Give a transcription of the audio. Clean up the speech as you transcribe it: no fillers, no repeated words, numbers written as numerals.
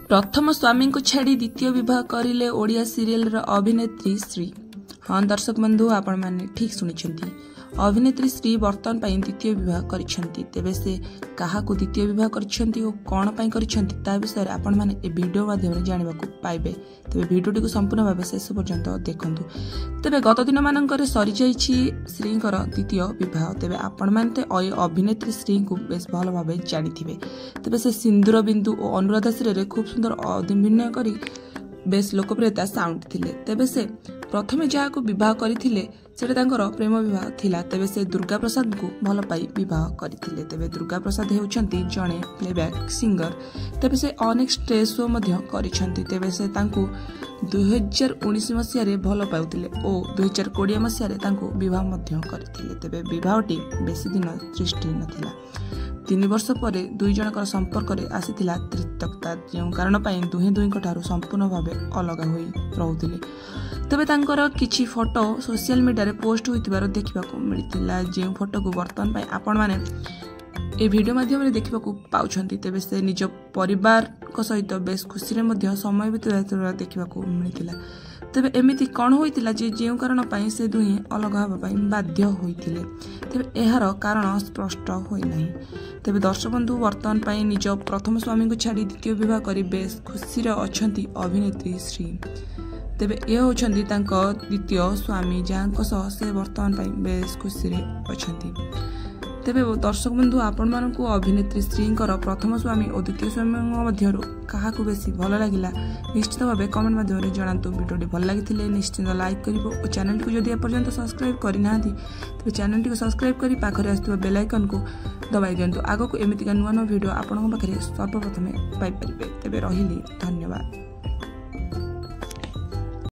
प्रथम स्वामी को छाड़ी द्वितीय विवाह करिले ओडिया सीरियल अभिनेत्री श्री। हाँ दर्शक बंधु आपण मैंने ठीक शुणी अभिनेत्री श्री बर्तमान द्वितीय विवाह करिसेंती। तेबे से कहा द्वितीय विवाह करिसेंती और कौन पाई करिसेंती ता विषय आपण माने ए वीडियो माध्यम जानिबा को पाइबे। तेबे वीडियोटी को संपूर्ण भाव शेष पर्यंत देखंतु। तेबे गत दिन मानकर सरी जाइछि श्रींकर द्वितीय विवाह। तेबे आपण माने अभिनेत्री श्री को बेस भल भाव जानिथिबे। तेबे से सिंदूर बिंदु और अनुराधा श्री खूब सुंदर अभिनय करी बेस लोकप्रियता साउंड थिले। तेबे से प्रथमे जहाँ को विवाह करथिले सेटा तांकर प्रेम विवाह थिला। तेबे से दुर्गा प्रसाद को भल पाई विवाह करथिले। तेबे दुर्गा प्रसाद हेउचंती जणे प्लेबैक सिंगर। तेबे से अनेक स्टेज शो मध्य करिसंती। तेबे से तांको 2019 मसिया रे भल पाउथिले और 2020 मसिया रे तांको विवाह मध्य करथिले। तेबे विवाहटी बेसी दिन सृष्टि नथिला। 3 वर्ष पर दुई जनकर संपर्क रे आसीथिला त्रितक्ता, जो कारण पाई दुहे दुईक ठारू संपूर्ण भावे अलग होई रहुथिले। तबे तांकर किछि फोटो सोशल मीडिया रे पोस्ट होइतिबार देखिबाकू मिलितिला। जे फोटो को वर्तमान पाई आपण माने ए वीडियो माध्यम रे देखिबाकू पाउछंती। तेबे से निज परिवार को सहित बेस खुशी रे मध्य समय बिताइबार देखिबाकू मिलितिला। तेबे एमिति कोन होइतिला जे जे कारण पाई से दुहे अलग हबा पाई बाध्य होइतिले। तेबे एहार कारण स्पष्ट होई नाही। तेबे दर्शक बंधु वर्तमान पाई निज प्रथम स्वामी को छाड़ी द्वितीय विवाह करी बेस खुशी रे अछंती अभिनेत्री श्री। तेबे ए होछंती तांको द्वितीय स्वामी जांको सह से वर्तमान पाई बेस खुशी रे अछंती। तेबे दर्शक बंधु आपण मानकू अभिनेत्री श्रींकर प्रथम स्वामी और द्वितीय स्वामी मध्यरु काहाकू बेसी भल लागिला निश्चित भाव कमेंट माध्यम जनातु। वीडियोटी भल लागिथिले निश्चित लाइक करिवो और चैनल को जदि एपर्यंत सब्सक्राइब करि नाहंती तेबे चैनल को सब्सक्राइब करी पाखरे आस्तुवा बेल आइकन को दबाई दियंतु। आगो को एमितिका नुआ नुआ वीडियो आपन पाखरे सर्वप्रथमे पाइ परिबे। तेबे रहिली धन्यवाद।